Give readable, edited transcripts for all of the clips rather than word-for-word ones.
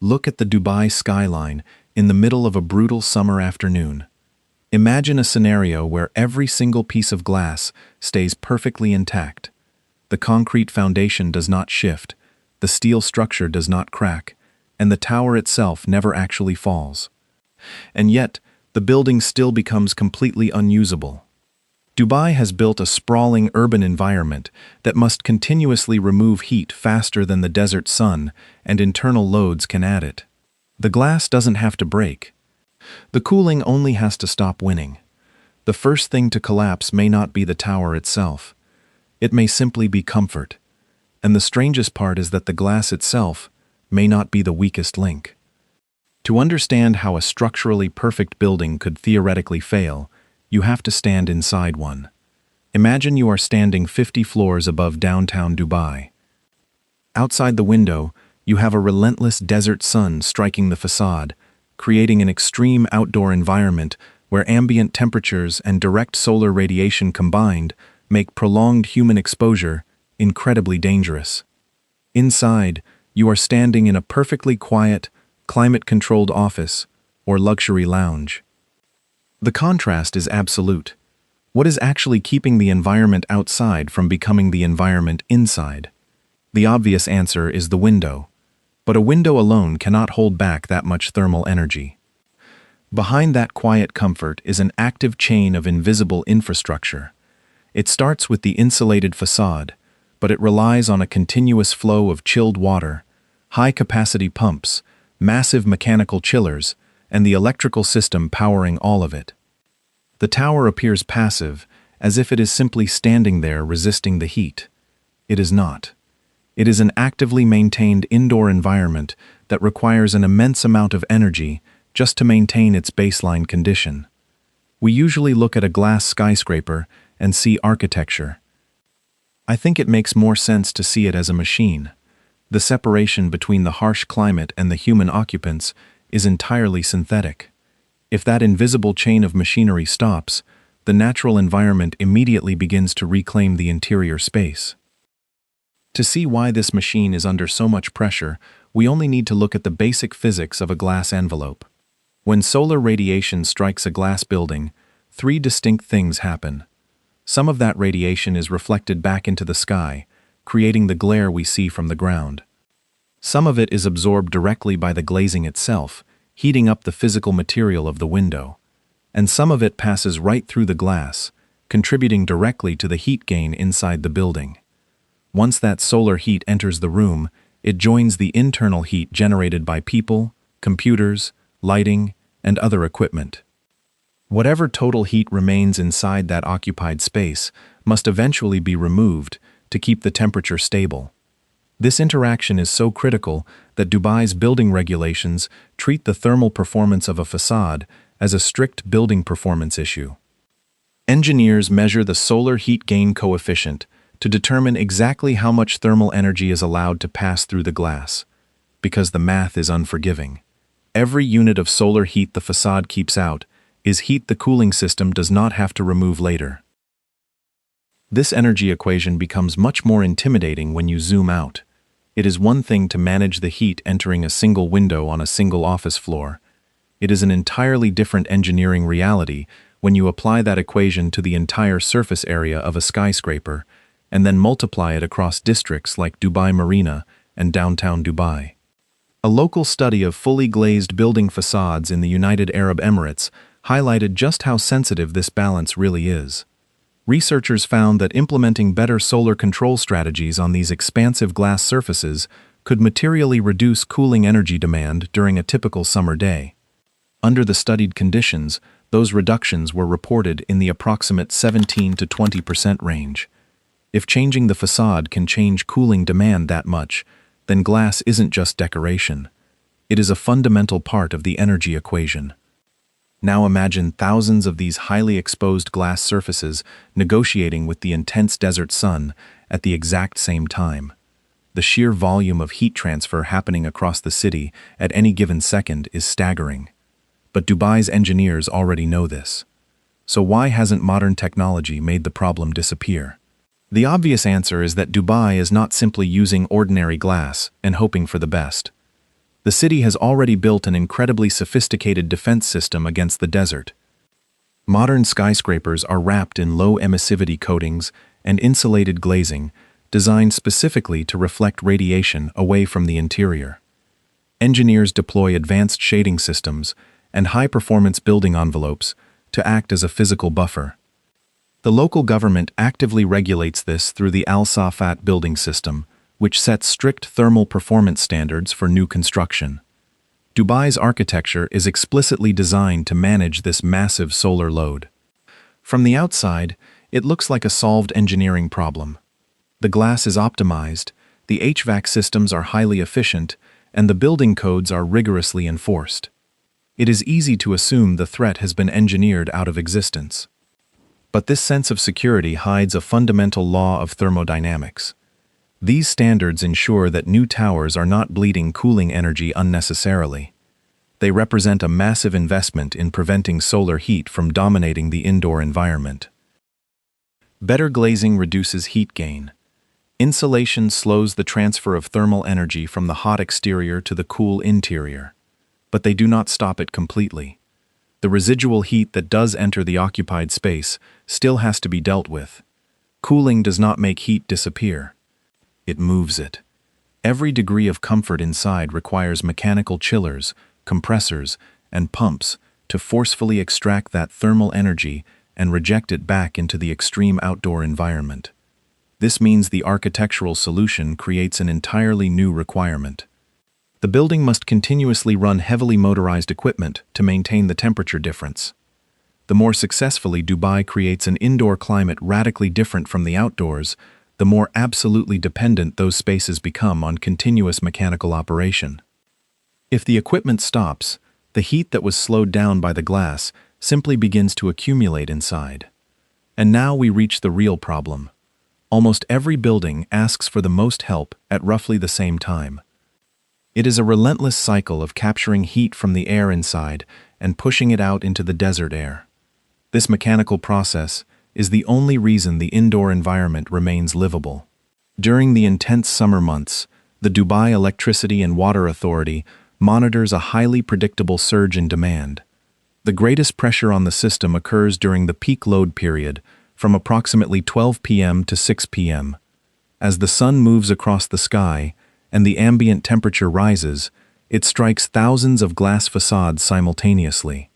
Look at the Dubai skyline in the middle of a brutal summer afternoon. Imagine a scenario where every single piece of glass stays perfectly intact. The concrete foundation does not shift, the steel structure does not crack, and the tower itself never actually falls. And yet, the building still becomes completely unusable. Dubai has built a sprawling urban environment that must continuously remove heat faster than the desert sun and internal loads can add it. The glass doesn't have to break. The cooling only has to stop winning. The first thing to collapse may not be the tower itself. It may simply be comfort. And the strangest part is that the glass itself may not be the weakest link. To understand how a structurally perfect building could theoretically fail, you have to stand inside one. Imagine you are standing 50 floors above downtown Dubai. Outside the window, you have a relentless desert sun striking the facade, creating an extreme outdoor environment where ambient temperatures and direct solar radiation combined make prolonged human exposure incredibly dangerous. Inside, you are standing in a perfectly quiet, climate-controlled office or luxury lounge. The contrast is absolute. What is actually keeping the environment outside from becoming the environment inside? The obvious answer is the window. But a window alone cannot hold back that much thermal energy. Behind that quiet comfort is an active chain of invisible infrastructure. It starts with the insulated facade, but it relies on a continuous flow of chilled water, high-capacity pumps, massive mechanical chillers, and the electrical system powering all of it. The tower appears passive, as if it is simply standing there resisting the heat. It is not. It is an actively maintained indoor environment that requires an immense amount of energy just to maintain its baseline condition. We usually look at a glass skyscraper and see architecture. I think it makes more sense to see it as a machine. The separation between the harsh climate and the human occupants is entirely synthetic. If that invisible chain of machinery stops, the natural environment immediately begins to reclaim the interior space. To see why this machine is under so much pressure, we only need to look at the basic physics of a glass envelope. When solar radiation strikes a glass building, three distinct things happen. Some of that radiation is reflected back into the sky, creating the glare we see from the ground. Some of it is absorbed directly by the glazing itself, heating up the physical material of the window. And some of it passes right through the glass, contributing directly to the heat gain inside the building. Once that solar heat enters the room, it joins the internal heat generated by people, computers, lighting, and other equipment. Whatever total heat remains inside that occupied space must eventually be removed to keep the temperature stable. This interaction is so critical that Dubai's building regulations treat the thermal performance of a facade as a strict building performance issue. Engineers measure the solar heat gain coefficient to determine exactly how much thermal energy is allowed to pass through the glass, because the math is unforgiving. Every unit of solar heat the facade keeps out is heat the cooling system does not have to remove later. This energy equation becomes much more intimidating when you zoom out. It is one thing to manage the heat entering a single window on a single office floor. It is an entirely different engineering reality when you apply that equation to the entire surface area of a skyscraper and then multiply it across districts like Dubai Marina and downtown Dubai. A local study of fully glazed building facades in the United Arab Emirates highlighted just how sensitive this balance really is. Researchers found that implementing better solar control strategies on these expansive glass surfaces could materially reduce cooling energy demand during a typical summer day. Under the studied conditions, those reductions were reported in the approximate 17 to 20% range. If changing the facade can change cooling demand that much, then glass isn't just decoration. It is a fundamental part of the energy equation. Now imagine thousands of these highly exposed glass surfaces negotiating with the intense desert sun at the exact same time. The sheer volume of heat transfer happening across the city at any given second is staggering. But Dubai's engineers already know this. So why hasn't modern technology made the problem disappear? The obvious answer is that Dubai is not simply using ordinary glass and hoping for the best. The city has already built an incredibly sophisticated defense system against the desert. Modern skyscrapers are wrapped in low-emissivity coatings and insulated glazing, designed specifically to reflect radiation away from the interior. Engineers deploy advanced shading systems and high-performance building envelopes to act as a physical buffer. The local government actively regulates this through the Al-Safat building system, which sets strict thermal performance standards for new construction. Dubai's architecture is explicitly designed to manage this massive solar load. From the outside, it looks like a solved engineering problem. The glass is optimized, the HVAC systems are highly efficient, and the building codes are rigorously enforced. It is easy to assume the threat has been engineered out of existence. But this sense of security hides a fundamental law of thermodynamics. These standards ensure that new towers are not bleeding cooling energy unnecessarily. They represent a massive investment in preventing solar heat from dominating the indoor environment. Better glazing reduces heat gain. Insulation slows the transfer of thermal energy from the hot exterior to the cool interior. But they do not stop it completely. The residual heat that does enter the occupied space still has to be dealt with. Cooling does not make heat disappear. It moves it. Every degree of comfort inside requires mechanical chillers, compressors, and pumps to forcefully extract that thermal energy and reject it back into the extreme outdoor environment. This means the architectural solution creates an entirely new requirement. The building must continuously run heavily motorized equipment to maintain the temperature difference. The more successfully Dubai creates an indoor climate radically different from the outdoors, the more absolutely dependent those spaces become on continuous mechanical operation. If the equipment stops, the heat that was slowed down by the glass simply begins to accumulate inside. And now we reach the real problem. Almost every building asks for the most help at roughly the same time. It is a relentless cycle of capturing heat from the air inside and pushing it out into the desert air. This mechanical process is the only reason the indoor environment remains livable. During the intense summer months, the Dubai Electricity and Water Authority monitors a highly predictable surge in demand. The greatest pressure on the system occurs during the peak load period, from approximately 12 p.m. to 6 p.m. As the sun moves across the sky and the ambient temperature rises, it strikes thousands of glass facades simultaneously.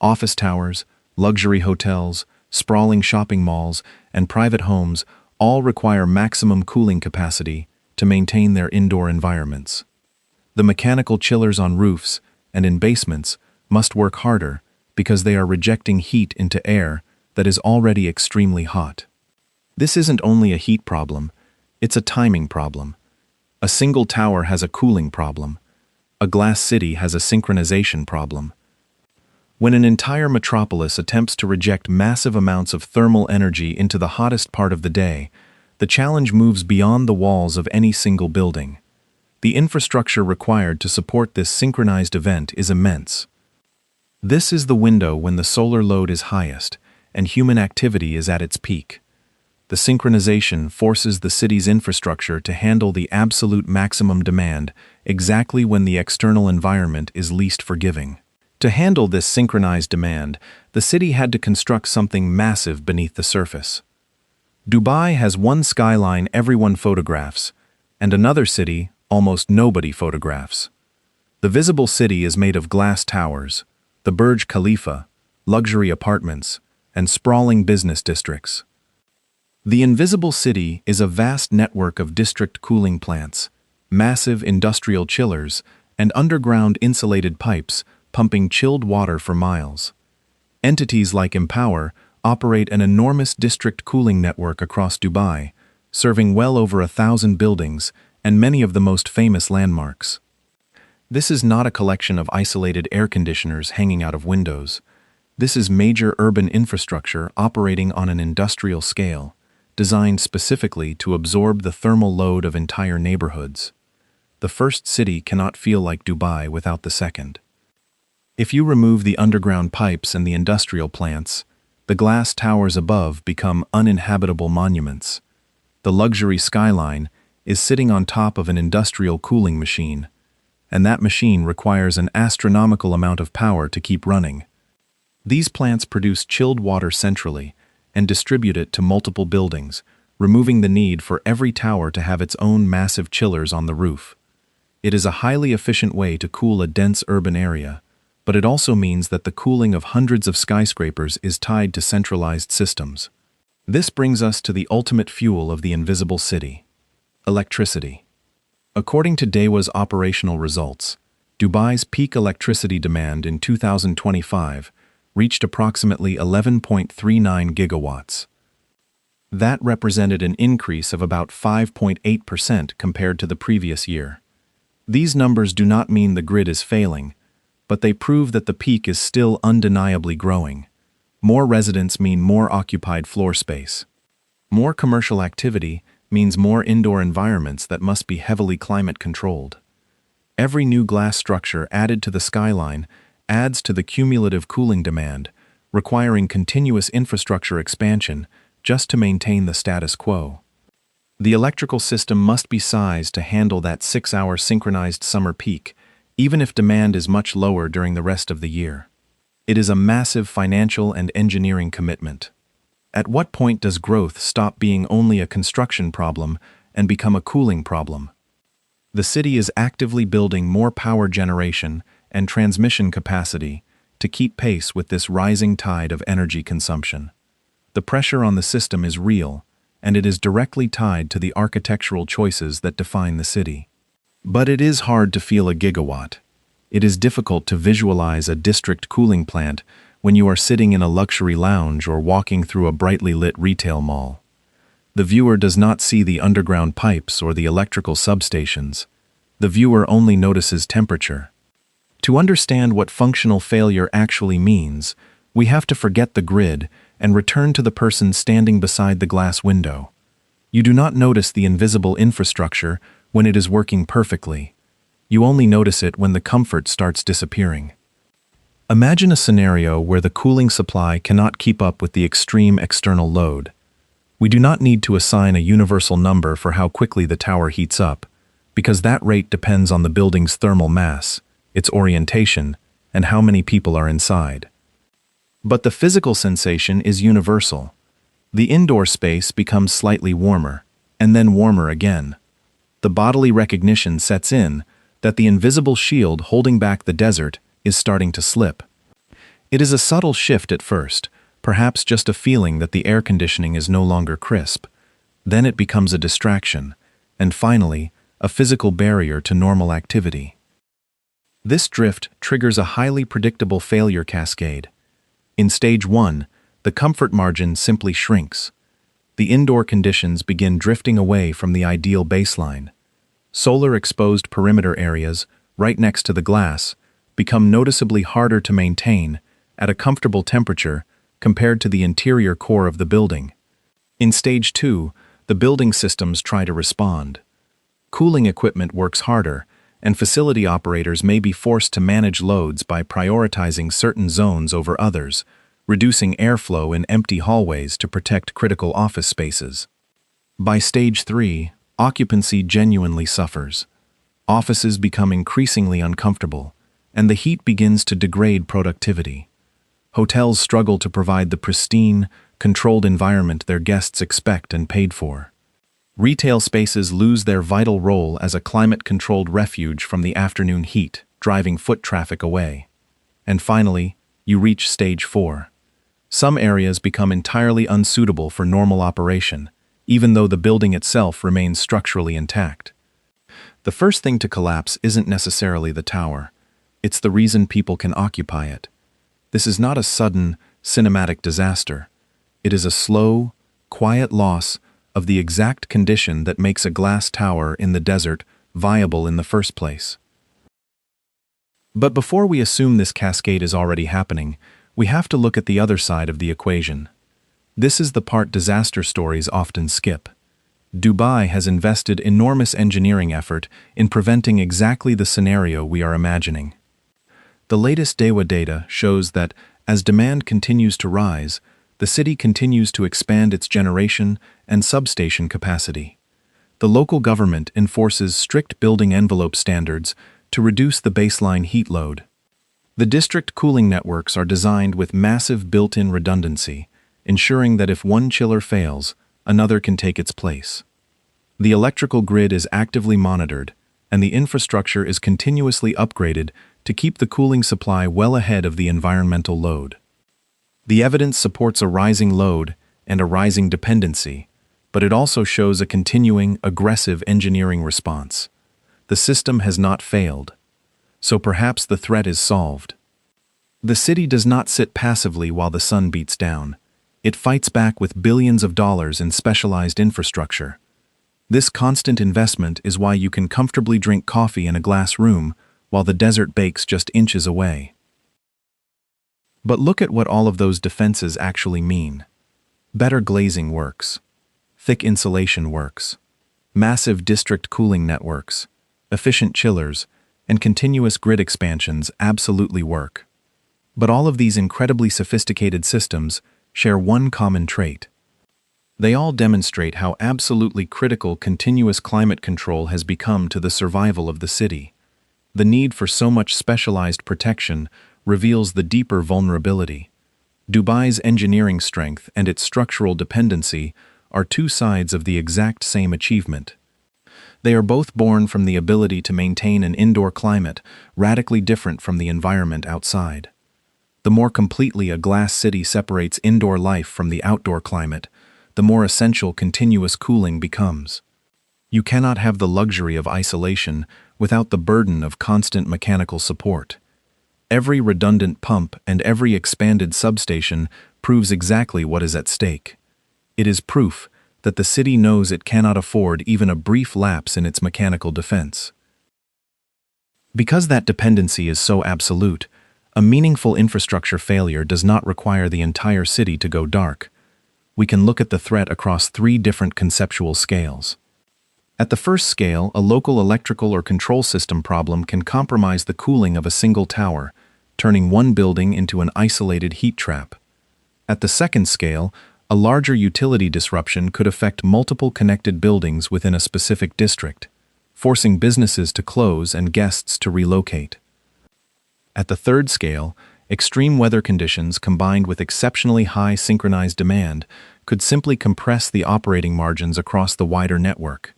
Office towers, luxury hotels, sprawling shopping malls, and private homes all require maximum cooling capacity to maintain their indoor environments. The mechanical chillers on roofs and in basements must work harder because they are rejecting heat into air that is already extremely hot. This isn't only a heat problem, it's a timing problem. A single tower has a cooling problem. A glass city has a synchronization problem. When an entire metropolis attempts to reject massive amounts of thermal energy into the hottest part of the day, the challenge moves beyond the walls of any single building. The infrastructure required to support this synchronized event is immense. This is the window when the solar load is highest and human activity is at its peak. The synchronization forces the city's infrastructure to handle the absolute maximum demand exactly when the external environment is least forgiving. To handle this synchronized demand, the city had to construct something massive beneath the surface. Dubai has one skyline everyone photographs, and another city almost nobody photographs. The visible city is made of glass towers, the Burj Khalifa, luxury apartments, and sprawling business districts. The invisible city is a vast network of district cooling plants, massive industrial chillers, and underground insulated pipes pumping chilled water for miles. Entities like Empower operate an enormous district cooling network across Dubai, serving well over 1,000 buildings and many of the most famous landmarks. This is not a collection of isolated air conditioners hanging out of windows. This is major urban infrastructure operating on an industrial scale, designed specifically to absorb the thermal load of entire neighborhoods. The first city cannot feel like Dubai without the second. If you remove the underground pipes and the industrial plants, the glass towers above become uninhabitable monuments. The luxury skyline is sitting on top of an industrial cooling machine, and that machine requires an astronomical amount of power to keep running. These plants produce chilled water centrally and distribute it to multiple buildings, removing the need for every tower to have its own massive chillers on the roof. It is a highly efficient way to cool a dense urban area, but it also means that the cooling of hundreds of skyscrapers is tied to centralized systems. This brings us to the ultimate fuel of the invisible city: electricity. According to DEWA's operational results, Dubai's peak electricity demand in 2025 reached approximately 11.39 gigawatts. That represented an increase of about 5.8% compared to the previous year. These numbers do not mean the grid is failing, but they prove that the peak is still undeniably growing. More residents mean more occupied floor space. More commercial activity means more indoor environments that must be heavily climate-controlled. Every new glass structure added to the skyline adds to the cumulative cooling demand, requiring continuous infrastructure expansion just to maintain the status quo. The electrical system must be sized to handle that 6-hour synchronized summer peak, even if demand is much lower during the rest of the year. It is a massive financial and engineering commitment. At what point does growth stop being only a construction problem and become a cooling problem? The city is actively building more power generation and transmission capacity to keep pace with this rising tide of energy consumption. The pressure on the system is real, and it is directly tied to the architectural choices that define the city. But it is hard to feel a gigawatt. It is difficult to visualize a district cooling plant when you are sitting in a luxury lounge or walking through a brightly lit retail mall. The viewer does not see the underground pipes or the electrical substations. The viewer only notices temperature. To understand what functional failure actually means, we have to forget the grid and return to the person standing beside the glass window. You do not notice the invisible infrastructure when it is working perfectly. You only notice it when the comfort starts disappearing. Imagine a scenario where the cooling supply cannot keep up with the extreme external load. We do not need to assign a universal number for how quickly the tower heats up, because that rate depends on the building's thermal mass, its orientation, and how many people are inside. But the physical sensation is universal. The indoor space becomes slightly warmer, and then warmer again. The bodily recognition sets in that the invisible shield holding back the desert is starting to slip. It is a subtle shift at first, perhaps just a feeling that the air conditioning is no longer crisp. Then it becomes a distraction, and finally, a physical barrier to normal activity. This drift triggers a highly predictable failure cascade. In stage 1, the comfort margin simply shrinks. The indoor conditions begin drifting away from the ideal baseline. Solar-exposed perimeter areas, right next to the glass, become noticeably harder to maintain at a comfortable temperature compared to the interior core of the building. In stage 2, the building systems try to respond. Cooling equipment works harder, and facility operators may be forced to manage loads by prioritizing certain zones over others, reducing airflow in empty hallways to protect critical office spaces. By stage 3, occupancy genuinely suffers. Offices become increasingly uncomfortable, and the heat begins to degrade productivity. Hotels struggle to provide the pristine, controlled environment their guests expect and paid for. Retail spaces lose their vital role as a climate-controlled refuge from the afternoon heat, driving foot traffic away. And finally, you reach stage 4. Some areas become entirely unsuitable for normal operation, even though the building itself remains structurally intact. The first thing to collapse isn't necessarily the tower. It's the reason people can occupy it. This is not a sudden, cinematic disaster. It is a slow, quiet loss of the exact condition that makes a glass tower in the desert viable in the first place. But before we assume this cascade is already happening, we have to look at the other side of the equation. This is the part disaster stories often skip. Dubai has invested enormous engineering effort in preventing exactly the scenario we are imagining. The latest DEWA data shows that as demand continues to rise, the city continues to expand its generation and substation capacity. The local government enforces strict building envelope standards to reduce the baseline heat load. The district cooling networks are designed with massive built-in redundancy, ensuring that if one chiller fails, another can take its place. The electrical grid is actively monitored, and the infrastructure is continuously upgraded to keep the cooling supply well ahead of the environmental load. The evidence supports a rising load and a rising dependency, but it also shows a continuing, aggressive engineering response. The system has not failed, so perhaps the threat is solved. The city does not sit passively while the sun beats down. It fights back with billions of dollars in specialized infrastructure. This constant investment is why you can comfortably drink coffee in a glass room while the desert bakes just inches away. But look at what all of those defenses actually mean. Better glazing works. Thick insulation works. Massive district cooling networks, efficient chillers, and continuous grid expansions absolutely work. But all of these incredibly sophisticated systems share one common trait. They all demonstrate how absolutely critical continuous climate control has become to the survival of the city. The need for so much specialized protection reveals the deeper vulnerability. Dubai's engineering strength and its structural dependency are two sides of the exact same achievement. They are both born from the ability to maintain an indoor climate radically different from the environment outside. The more completely a glass city separates indoor life from the outdoor climate, the more essential continuous cooling becomes. You cannot have the luxury of isolation without the burden of constant mechanical support. Every redundant pump and every expanded substation proves exactly what is at stake. It is proof that the city knows it cannot afford even a brief lapse in its mechanical defense. Because that dependency is so absolute, a meaningful infrastructure failure does not require the entire city to go dark. We can look at the threat across three different conceptual scales. At the first scale, a local electrical or control system problem can compromise the cooling of a single tower, turning one building into an isolated heat trap. At the second scale, a larger utility disruption could affect multiple connected buildings within a specific district, forcing businesses to close and guests to relocate. At the third scale, extreme weather conditions combined with exceptionally high synchronized demand could simply compress the operating margins across the wider network.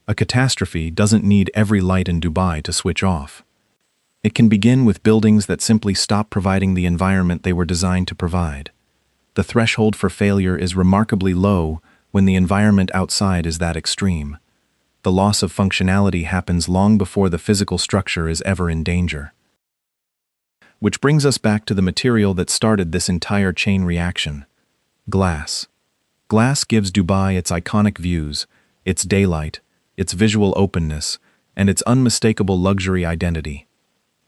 A catastrophe doesn't need every light in Dubai to switch off. It can begin with buildings that simply stop providing the environment they were designed to provide. The threshold for failure is remarkably low when the environment outside is that extreme. The loss of functionality happens long before the physical structure is ever in danger. Which brings us back to the material that started this entire chain reaction: glass. Glass gives Dubai its iconic views, its daylight, its visual openness, and its unmistakable luxury identity.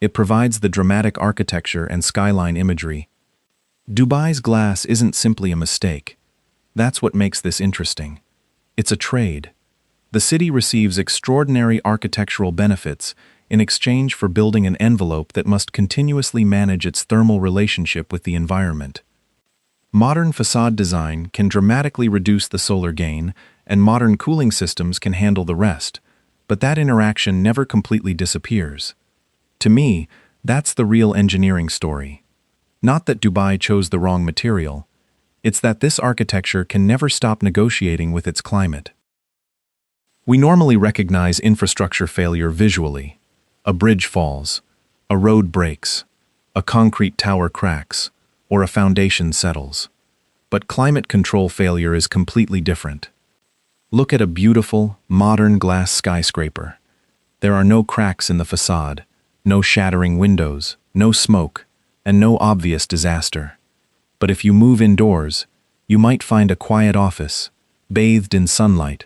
It provides the dramatic architecture and skyline imagery. Dubai's glass isn't simply a mistake. That's what makes this interesting. It's a trade. The city receives extraordinary architectural benefits in exchange for building an envelope that must continuously manage its thermal relationship with the environment. Modern facade design can dramatically reduce the solar gain, and modern cooling systems can handle the rest, but that interaction never completely disappears. To me, that's the real engineering story. Not that Dubai chose the wrong material, it's that this architecture can never stop negotiating with its climate. We normally recognize infrastructure failure visually. A bridge falls, a road breaks, a concrete tower cracks, or a foundation settles. But climate control failure is completely different. Look at a beautiful, modern glass skyscraper. There are no cracks in the facade, no shattering windows, no smoke, and no obvious disaster. But if you move indoors, you might find a quiet office, bathed in sunlight,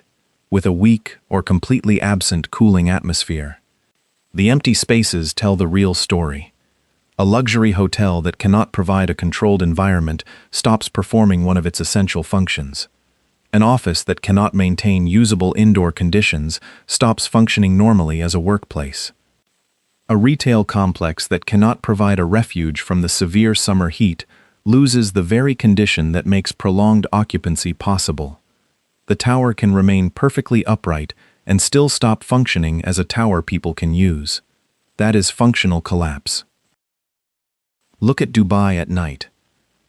with a weak or completely absent cooling atmosphere. The empty spaces tell the real story. A luxury hotel that cannot provide a controlled environment stops performing one of its essential functions. An office that cannot maintain usable indoor conditions stops functioning normally as a workplace. A retail complex that cannot provide a refuge from the severe summer heat loses the very condition that makes prolonged occupancy possible. The tower can remain perfectly upright and still stop functioning as a tower people can use. That is functional collapse. Look at Dubai at night.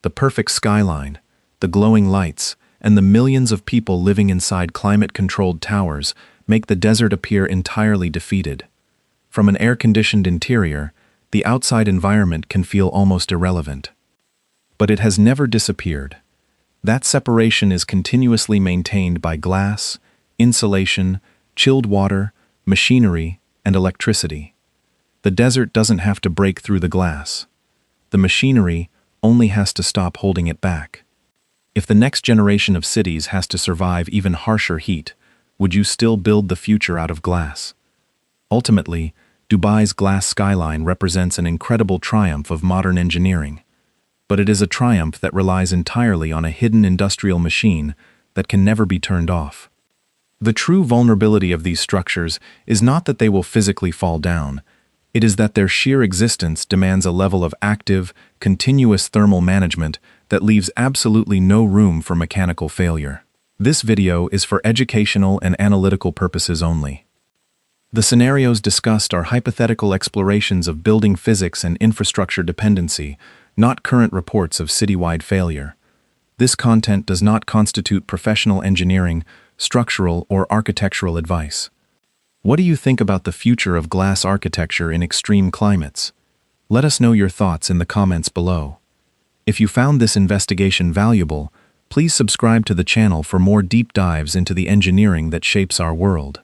The perfect skyline, the glowing lights, and the millions of people living inside climate-controlled towers make the desert appear entirely defeated. From an air-conditioned interior, the outside environment can feel almost irrelevant. But it has never disappeared. That separation is continuously maintained by glass, insulation, chilled water, machinery, and electricity. The desert doesn't have to break through the glass. The machinery only has to stop holding it back. If the next generation of cities has to survive even harsher heat, would you still build the future out of glass? Ultimately, Dubai's glass skyline represents an incredible triumph of modern engineering. But it is a triumph that relies entirely on a hidden industrial machine that can never be turned off. The true vulnerability of these structures is not that they will physically fall down. It is that their sheer existence demands a level of active, continuous thermal management that leaves absolutely no room for mechanical failure. This video is for educational and analytical purposes only. The scenarios discussed are hypothetical explorations of building physics and infrastructure dependency, not current reports of citywide failure. This content does not constitute professional engineering, structural, or architectural advice. What do you think about the future of glass architecture in extreme climates? Let us know your thoughts in the comments below. If you found this investigation valuable, please subscribe to the channel for more deep dives into the engineering that shapes our world.